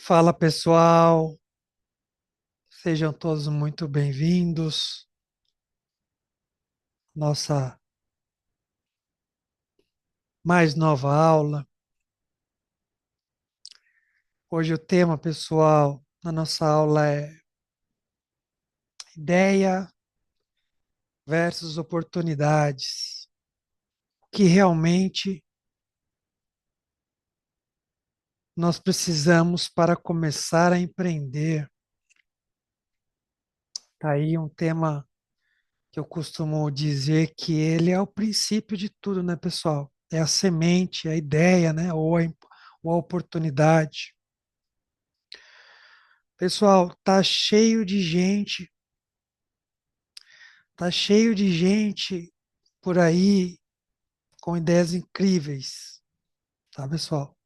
Fala pessoal, sejam todos muito bem-vindos. Nossa mais nova aula. Hoje o tema, pessoal, da nossa aula é ideia versus oportunidades. O que realmente nós precisamos para começar a empreender? Tá aí um tema que eu costumo dizer que ele é o princípio de tudo, né, pessoal? É a semente, a ideia, né, ou a oportunidade. Pessoal, tá cheio de gente por aí com ideias incríveis, tá, pessoal?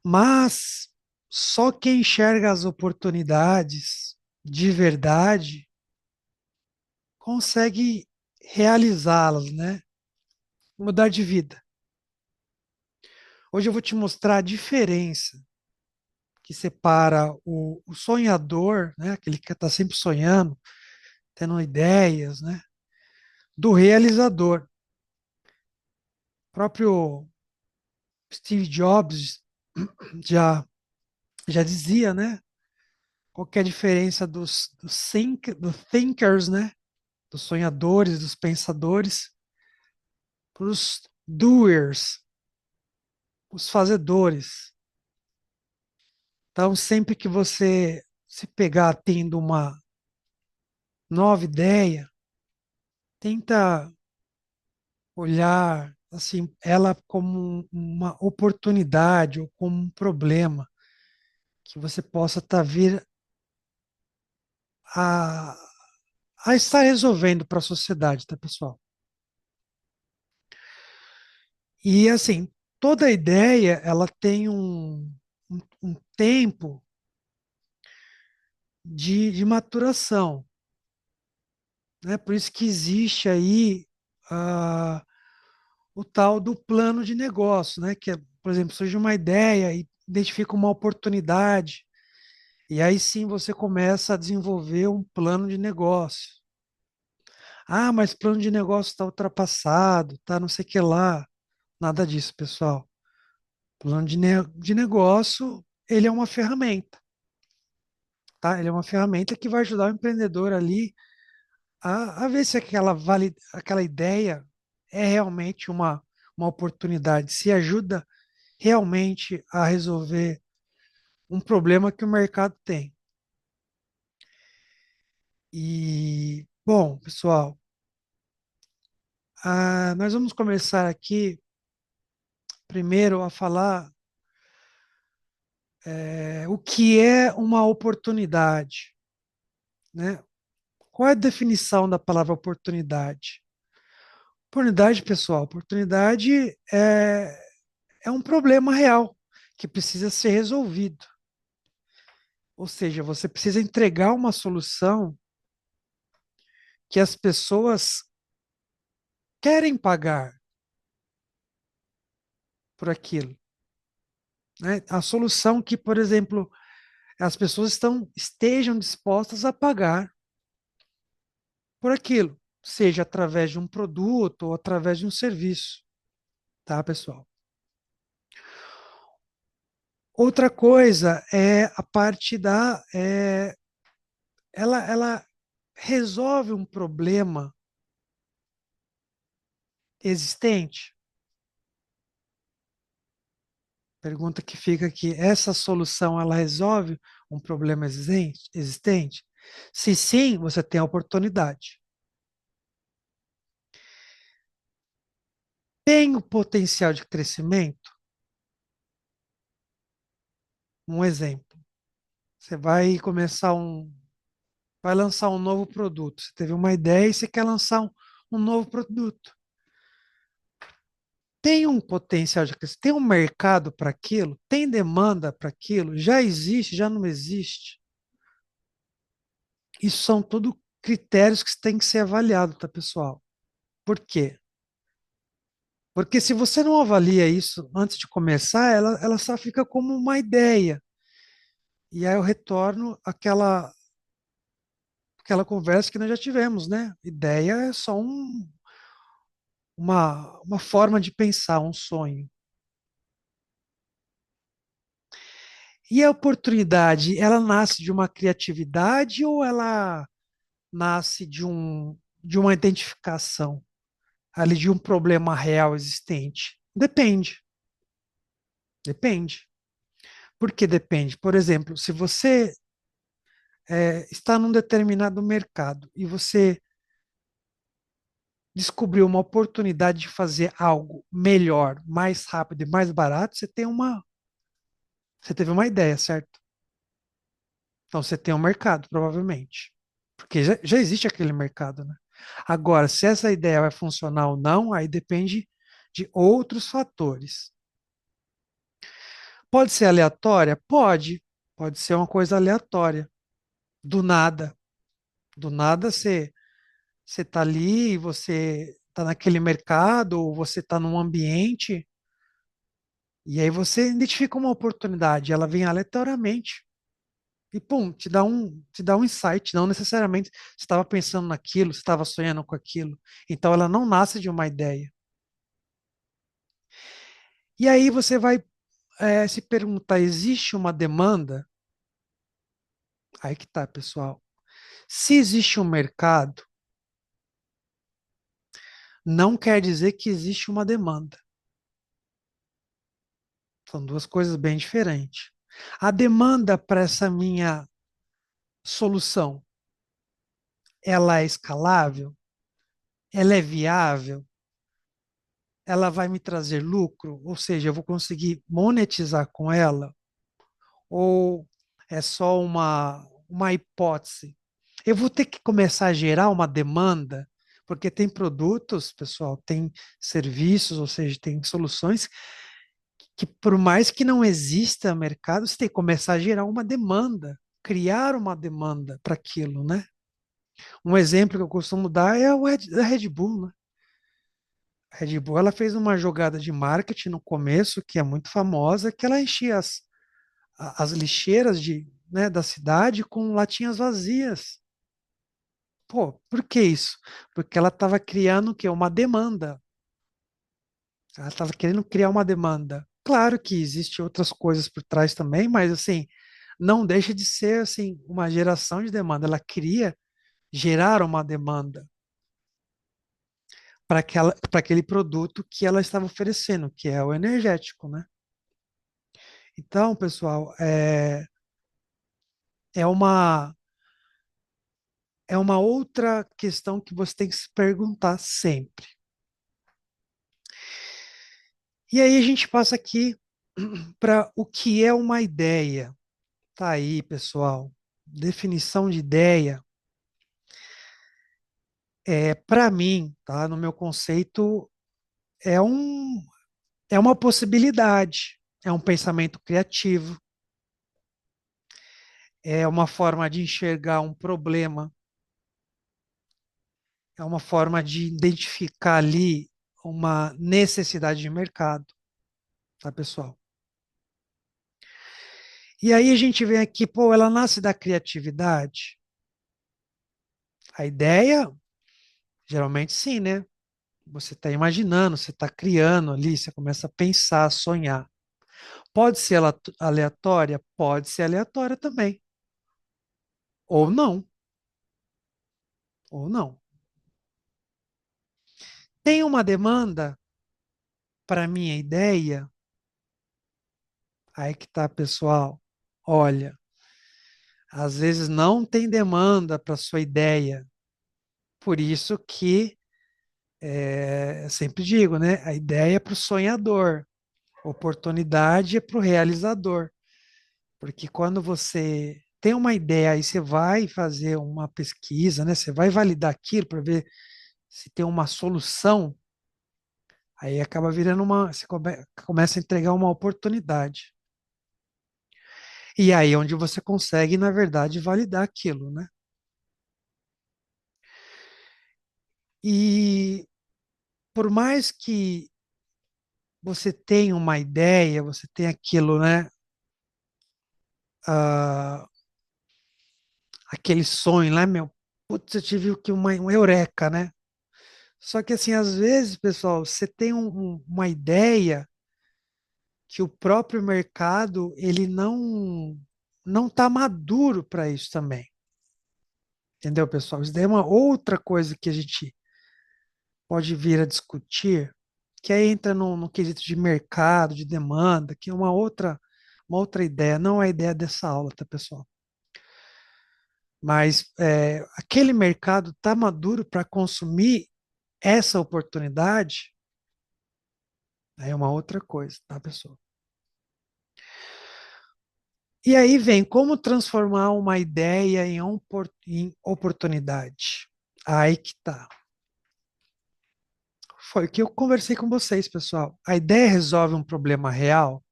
Mas só quem enxerga as oportunidades de verdade consegue realizá-las, né? Mudar de vida. Hoje eu vou te mostrar a diferença que separa o sonhador, né? Aquele que está sempre sonhando, tendo ideias, né? Do realizador. O próprio Steve Jobs já já dizia, né? Qual que é a diferença dos thinkers, né? Dos sonhadores, dos pensadores, para os doers, os fazedores. Então, sempre que você se pegar tendo uma nova ideia, tenta olhar assim ela como uma oportunidade ou como um problema que você possa estar vir a, a estar resolvendo para a sociedade, tá, pessoal? E assim, toda ideia ela tem um tempo de maturação, né? Por isso que existe aí o tal do plano de negócio, né? Que é, por exemplo, surge uma ideia e identifica uma oportunidade, e aí sim você começa a desenvolver um plano de negócio. Ah, mas plano de negócio está ultrapassado, tá não sei o que lá. Nada disso, pessoal. Plano de negócio, ele é uma ferramenta, tá? Ele é uma ferramenta que vai ajudar o empreendedor ali a ver se aquela ideia é realmente uma oportunidade, se ajuda realmente a resolver um problema que o mercado tem. E, bom, pessoal, nós vamos começar aqui primeiro a falar o que é uma oportunidade, né? Qual é a definição da palavra oportunidade? Oportunidade, pessoal, oportunidade é um problema real que precisa ser resolvido. Ou seja, você precisa entregar uma solução que as pessoas querem pagar por aquilo, né? A solução que, por exemplo, as pessoas estejam dispostas a pagar por aquilo, seja através de um produto ou através de um serviço, tá, pessoal? Outra coisa é a parte ela resolve um problema existente. Pergunta que fica aqui: essa solução ela resolve um problema existente? Se sim, você tem a oportunidade. Tem o potencial de crescimento? Um exemplo. Você vai lançar um novo produto. Você teve uma ideia e você quer lançar um novo produto. Tem um potencial de crescimento? Tem um mercado para aquilo? Tem demanda para aquilo? Já existe? Já não existe? Isso são tudo critérios que têm que ser avaliados, tá, pessoal? Por quê? Porque se você não avalia isso antes de começar, ela só fica como uma ideia. E aí eu retorno àquela conversa que nós já tivemos, né? Ideia é só uma forma de pensar, um sonho. E a oportunidade, ela nasce de uma criatividade ou ela nasce de uma identificação ali de um problema real existente? Depende, depende. Por que depende? Por exemplo, se você está num determinado mercado e você descobriu uma oportunidade de fazer algo melhor, mais rápido e mais barato, você teve uma ideia, certo? Então você tem um mercado, provavelmente. Porque já existe aquele mercado, né? Agora, se essa ideia vai funcionar ou não, aí depende de outros fatores. Pode ser aleatória? Pode. Pode ser uma coisa aleatória. Do nada. Do nada você está ali, você está naquele mercado, ou você está num ambiente, e aí você identifica uma oportunidade, ela vem aleatoriamente. E pum, te dá um insight, não necessariamente você estava pensando naquilo, você estava sonhando com aquilo. Então ela não nasce de uma ideia. E aí você vai se perguntar, existe uma demanda? Aí que tá, pessoal. Se existe um mercado, não quer dizer que existe uma demanda. São duas coisas bem diferentes. A demanda para essa minha solução, ela é escalável? Ela é viável? Ela vai me trazer lucro? Ou seja, eu vou conseguir monetizar com ela? Ou é só uma hipótese? Eu vou ter que começar a gerar uma demanda, porque tem produtos, pessoal, tem serviços, ou seja, tem soluções que, por mais que não exista mercado, você tem que começar a gerar uma demanda, criar uma demanda para aquilo, né? Um exemplo que eu costumo dar é a Red Bull, né? A Red Bull, ela fez uma jogada de marketing no começo, que é muito famosa, que ela enchia as lixeiras né, da cidade com latinhas vazias. Pô, por que isso? Porque ela estava criando o quê? Uma demanda. Ela estava querendo criar uma demanda. Claro que existem outras coisas por trás também, mas assim, não deixa de ser assim uma geração de demanda. Ela queria gerar uma demanda para aquele produto que ela estava oferecendo, que é o energético, né? Então, pessoal, é uma é uma outra questão que você tem que se perguntar sempre. E aí a gente passa aqui para o que é uma ideia. Tá aí, pessoal. Definição de ideia para mim, tá? No meu conceito, é um é uma possibilidade, é um pensamento criativo, é uma forma de enxergar um problema, é uma forma de identificar ali uma necessidade de mercado, tá, pessoal? E aí a gente vem aqui, pô, ela nasce da criatividade. A ideia, geralmente sim, né? Você está imaginando, você está criando ali, você começa a pensar, a sonhar. Pode ser aleatória? Pode ser aleatória também. Ou não, ou não. Tem uma demanda para minha ideia? Aí que tá, pessoal. Olha, às vezes não tem demanda para sua ideia. Por isso que eu sempre digo, né? A ideia é para o sonhador, oportunidade é para o realizador. Porque quando você tem uma ideia e você vai fazer uma pesquisa, né? Você vai validar aquilo para ver se tem uma solução, aí acaba virando você começa a entregar uma oportunidade. E aí é onde você consegue, na verdade, validar aquilo, né? E por mais que você tenha uma ideia, você tenha aquilo, né, ah, aquele sonho lá, meu, putz, eu tive que uma eureka, né? Só que assim, às vezes, pessoal, você tem uma ideia que o próprio mercado ele não está maduro para isso também. Entendeu, pessoal? Isso daí é uma outra coisa que a gente pode vir a discutir, que aí entra no quesito de mercado, de demanda, que é uma outra ideia, não é a ideia dessa aula, tá, pessoal? Mas aquele mercado está maduro para consumir essa oportunidade, aí é uma outra coisa, tá, pessoal? E aí vem como transformar uma ideia em oportunidade. Aí que tá. Foi o que eu conversei com vocês, pessoal. A ideia resolve um problema real?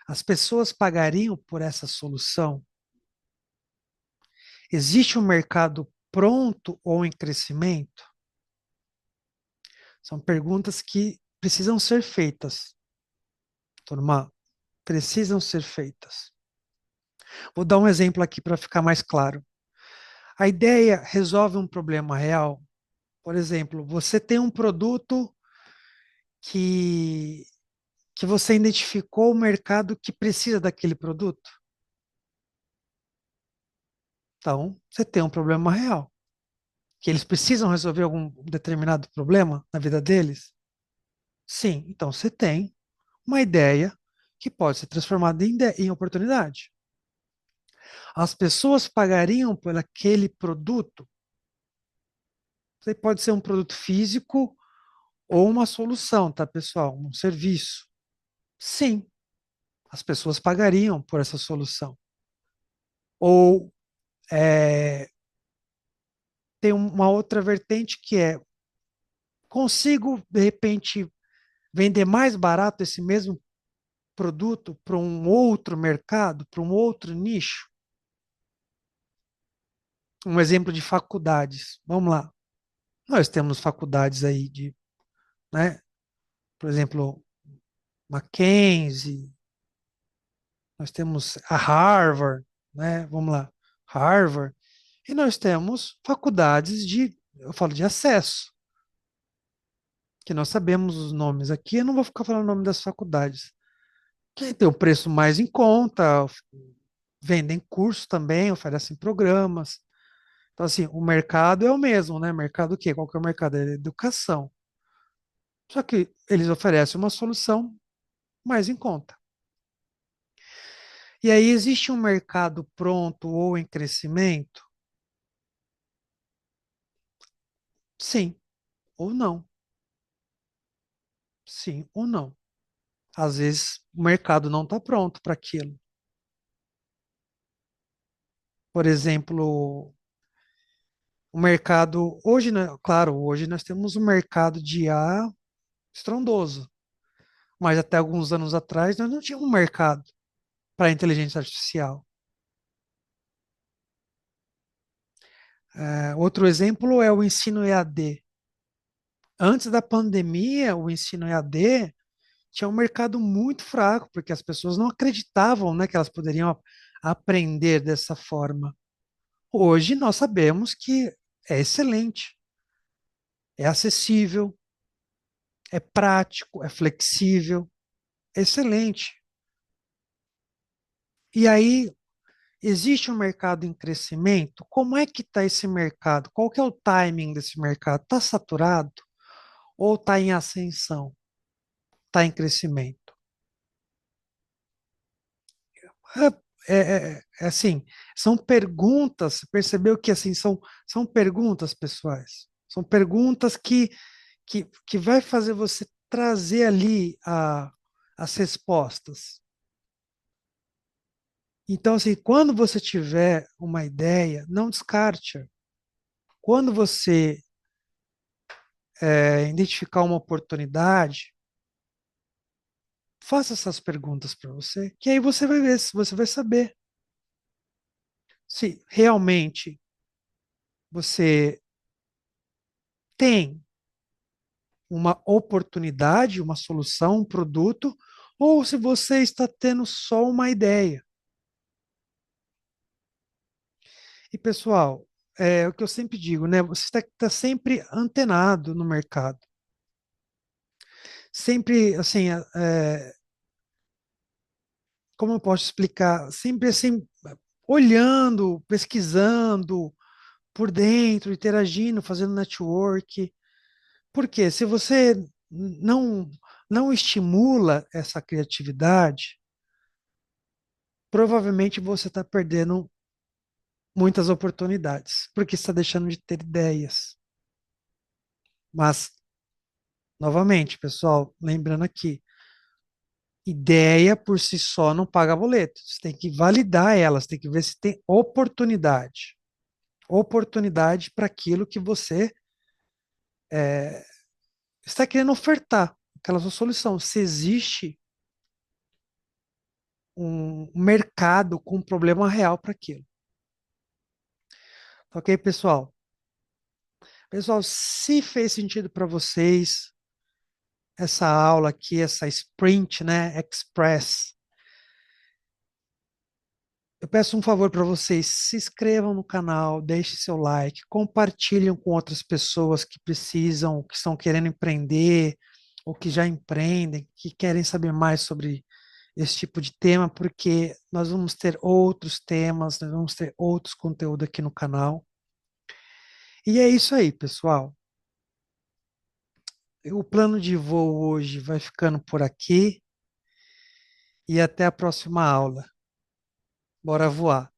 As pessoas pagariam por essa solução? Existe um mercado pronto ou em crescimento? São perguntas que precisam ser feitas, turma. Precisam ser feitas. Vou dar um exemplo aqui para ficar mais claro. A ideia resolve um problema real? Por exemplo, você tem um produto que, que você identificou o mercado que precisa daquele produto. Então, você tem um problema real. Que eles precisam resolver algum determinado problema na vida deles? Sim, então você tem uma ideia que pode ser transformada em oportunidade. As pessoas pagariam por aquele produto. Você pode ser um produto físico ou uma solução, tá, pessoal? Um serviço. Sim, as pessoas pagariam por essa solução. Ou tem uma outra vertente que é: consigo, de repente, vender mais barato esse mesmo produto para um outro mercado, para um outro nicho? Um exemplo de faculdades. Vamos lá. Nós temos faculdades aí né? Por exemplo, Mackenzie, nós temos a Harvard, né? Vamos lá, Harvard. E nós temos faculdades eu falo de acesso, que nós sabemos os nomes aqui, eu não vou ficar falando o nome das faculdades. Que tem o preço mais em conta, vendem cursos também, oferecem programas. Então, assim, o mercado é o mesmo, né? Mercado o quê? Qual que é o mercado? É educação. Só que eles oferecem uma solução mais em conta. E aí, existe um mercado pronto ou em crescimento? Sim ou não. Sim ou não. Às vezes, o mercado não está pronto para aquilo. Por exemplo, o mercado, hoje, né, claro, hoje nós temos um mercado de IA estrondoso, mas até alguns anos atrás nós não tínhamos um mercado para inteligência artificial. Outro exemplo é o ensino EAD. Antes da pandemia, o ensino EAD tinha um mercado muito fraco, porque as pessoas não acreditavam, né, que elas poderiam aprender dessa forma. Hoje nós sabemos que é excelente, é acessível, é prático, é flexível, é excelente. E aí, existe um mercado em crescimento? Como é que está esse mercado? Qual que é o timing desse mercado? Está saturado ou está em ascensão? Está em crescimento? É assim, são perguntas, você percebeu que assim são perguntas pessoais, são perguntas que vai fazer você trazer ali as respostas. Então, assim, quando você tiver uma ideia, não descarte-a. Quando você identificar uma oportunidade, faça essas perguntas para você, que aí você vai ver, se você vai saber se realmente você tem uma oportunidade, uma solução, um produto, ou se você está tendo só uma ideia. E pessoal, é o que eu sempre digo, né? Você está tá sempre antenado no mercado, sempre assim, como eu posso explicar? Sempre assim, olhando, pesquisando por dentro, interagindo, fazendo network. Porque se você não não estimula essa criatividade, provavelmente você está perdendo muitas oportunidades, porque está deixando de ter ideias. Mas, novamente, pessoal, lembrando aqui, ideia por si só não paga boleto. Você tem que validar elas, tem que ver se tem oportunidade. Oportunidade para aquilo que você está querendo ofertar, aquela sua solução. Se existe um mercado com um problema real para aquilo. Ok, pessoal? Pessoal, se fez sentido para vocês essa aula aqui, essa sprint, né, express, eu peço um favor para vocês, se inscrevam no canal, deixem seu like, compartilhem com outras pessoas que precisam, que estão querendo empreender, ou que já empreendem, que querem saber mais sobre esse tipo de tema, porque nós vamos ter outros temas, nós vamos ter outros conteúdos aqui no canal. E é isso aí, pessoal. O plano de voo hoje vai ficando por aqui e até a próxima aula. Bora voar!